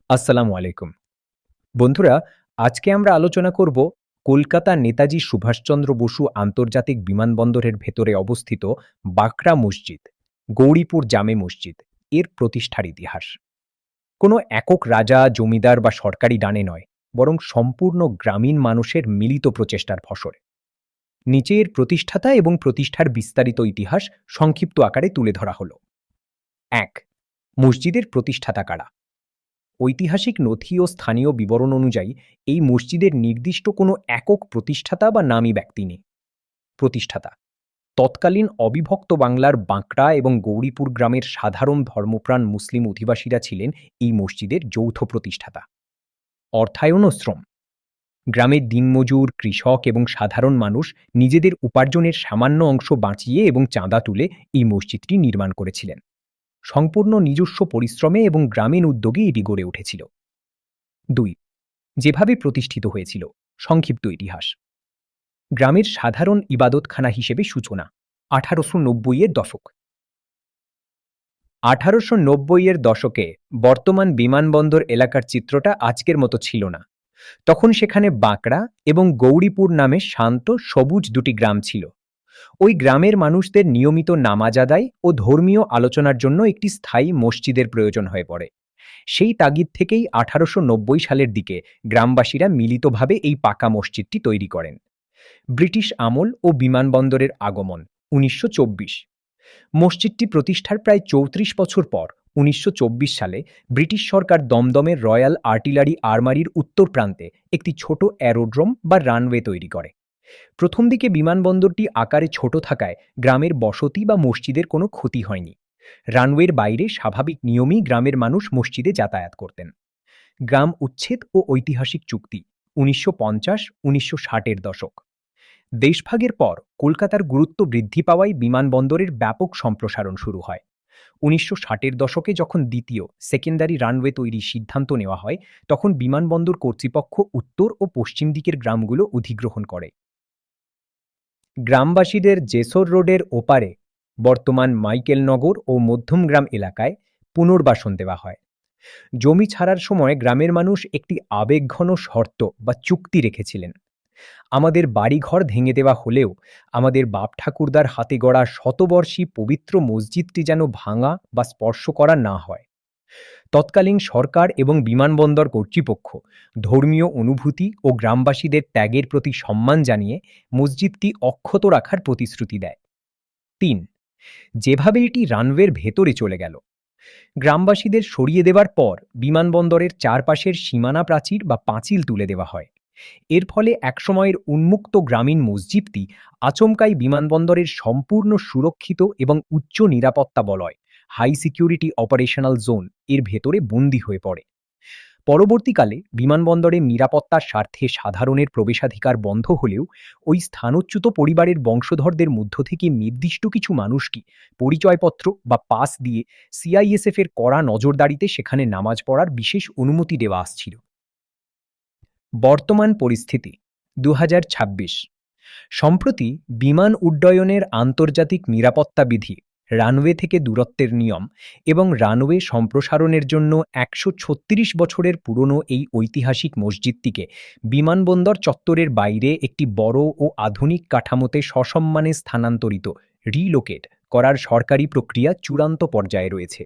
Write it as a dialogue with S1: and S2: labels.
S1: আসসালামু আলাইকুম। বন্ধুরা, আজকে আমরা আলোচনা করব কলকাতা নেতাজি সুভাষচন্দ্র বসু আন্তর্জাতিক বিমানবন্দরের ভেতরে অবস্থিত বাকরা মসজিদ, গৌরীপুর জামে মসজিদ এর প্রতিষ্ঠার ইতিহাস। কোনো একক রাজা, জমিদার বা সরকারি ডানে নয়, বরং সম্পূর্ণ গ্রামীণ মানুষের মিলিত প্রচেষ্টার ফসল। নিচে এর প্রতিষ্ঠাতা এবং প্রতিষ্ঠার বিস্তারিত ইতিহাস সংক্ষিপ্ত আকারে তুলে ধরা হলো। ১. মসজিদের প্রতিষ্ঠাতা কারা? ঐতিহাসিক নথি ও স্থানীয় বিবরণ অনুযায়ী এই মসজিদের নির্দিষ্ট কোনো একক প্রতিষ্ঠাতা বা নামী ব্যক্তি নেই। প্রতিষ্ঠাতা তৎকালীন অবিভক্ত বাংলার বাঁকড়া এবং গৌরীপুর গ্রামের সাধারণ ধর্মপ্রাণ মুসলিম অধিবাসীরা ছিলেন এই মসজিদের যৌথ প্রতিষ্ঠাতা। অর্থায়ন ও শ্রম গ্রামের দিনমজুর, কৃষক এবং সাধারণ মানুষ নিজেদের উপার্জনের সামান্য অংশ বাঁচিয়ে এবং চাঁদা তুলে এই মসজিদটি নির্মাণ করেছিলেন। সম্পূর্ণ নিজস্ব পরিশ্রমে এবং গ্রামীণ উদ্যোগে এটি গড়ে উঠেছিল। ২. যেভাবে প্রতিষ্ঠিত হয়েছিল, সংক্ষিপ্ত ইতিহাস। গ্রামের সাধারণ ইবাদতখানা হিসেবে সূচনা, 1890-এর দশক। 1890-এর দশকে বর্তমান বিমানবন্দর এলাকার চিত্রটা আজকের মতো ছিল না। তখন সেখানে বাঁকড়া এবং গৌরীপুর নামে শান্ত সবুজ দুটি গ্রাম ছিল। ওই গ্রামের মানুষদের নিয়মিত নামাজ আদায় ও ধর্মীয় আলোচনার জন্য একটি স্থায়ী মসজিদের প্রয়োজন হয়ে পড়ে। সেই তাগিদ থেকেই 1890 সালের দিকে গ্রামবাসীরা মিলিতভাবে এই পাকা মসজিদটি তৈরি করেন। ব্রিটিশ আমল ও বিমানবন্দরের আগমন, 1924। মসজিদটি প্রতিষ্ঠার প্রায় 34 বছর পর 1924 সালে ব্রিটিশ সরকার দমদমের রয়্যাল আর্টিলারি আর্মারির উত্তর প্রান্তে একটি ছোট অ্যারোড্রোম বা রানওয়ে তৈরি করে। প্রথম দিকে বিমানবন্দরটি আকারে ছোট থাকায় গ্রামের বসতি বা মসজিদের কোনো ক্ষতি হয়নি। রানওয়ের বাইরে স্বাভাবিক নিয়মেই গ্রামের মানুষ মসজিদে যাতায়াত করতেন। গ্রাম উচ্ছেদ ও ঐতিহাসিক চুক্তি, 1950-1960-এর দশক। দেশভাগের পর কলকাতার গুরুত্ব বৃদ্ধি পাওয়ায় বিমানবন্দরের ব্যাপক সম্প্রসারণ শুরু হয়। 1960-এর দশকে যখন দ্বিতীয় সেকেন্ডারি রানওয়ে তৈরির সিদ্ধান্ত নেওয়া হয়, তখন বিমানবন্দর কর্তৃপক্ষ উত্তর ও পশ্চিম দিকের গ্রামগুলো অধিগ্রহণ করে। গ্রামবাসীদের জেসর রোডের ওপারে বর্তমান মাইকেলনগর ও মধ্যমগ্রাম এলাকায় পুনর্বাসন দেওয়া হয়। জমি ছাড়ার সময় গ্রামের মানুষ একটি আবেগঘন শর্ত বা চুক্তি রেখেছিলেন। আমাদের বাড়িঘর ভেঙে দেওয়া হলেও আমাদের বাপ ঠাকুরদার হাতে গড়া শতবর্ষী পবিত্র মসজিদটি যেন ভাঙা বা স্পর্শ করা না হয়। তৎকালীন সরকার এবং বিমানবন্দর কর্তৃপক্ষ ধর্মীয় অনুভূতি ও গ্রামবাসীদের ত্যাগের প্রতি সম্মান জানিয়ে মসজিদটি অক্ষত রাখার প্রতিশ্রুতি দেয়। ৩. যেভাবে এটি রানওয়ের ভেতরে চলে গেল। গ্রামবাসীদের সরিয়ে দেওয়ার পর বিমানবন্দরের চারপাশের সীমানা প্রাচীর বা পাঁচিল তুলে দেওয়া হয়। এর ফলে একসময়ের উন্মুক্ত গ্রামীণ মসজিদটি আচমকাই বিমানবন্দরের সম্পূর্ণ সুরক্ষিত এবং উচ্চ নিরাপত্তা বলয়, হাই সিকিউরিটি অপারেশনাল জোন এর ভেতরে বন্দী হয়ে পড়ে। পরবর্তীকালে বিমানবন্দরের নিরাপত্তার স্বার্থে সাধারণের প্রবেশাধিকার বন্ধ হলেও ওই স্থানচ্যুত পরিবারের বংশধরদের মধ্য থেকে নির্দিষ্ট কিছু মানুষকে পরিচয়পত্র বা পাস দিয়ে সিআইএসএফ এর কড়া নজরদারিতে সেখানে নামাজ পড়ার বিশেষ অনুমতি দেওয়া আসছিল। বর্তমান পরিস্থিতি, 2026। সম্প্রতি বিমান উড্ডয়নের আন্তর্জাতিক নিরাপত্তা বিধি, রানওয়ে থেকে দূরত্বের নিয়ম এবং রানওয়ে সম্প্রসারণের জন্য 136 বছরের পুরনো এই ঐতিহাসিক মসজিদটিকে বিমানবন্দর চত্বরের বাইরে একটি বড় ও আধুনিক কাঠামোতে সসম্মানে স্থানান্তরিত রিলোকেট করার সরকারি প্রক্রিয়া চূড়ান্ত পর্যায়ে রয়েছে।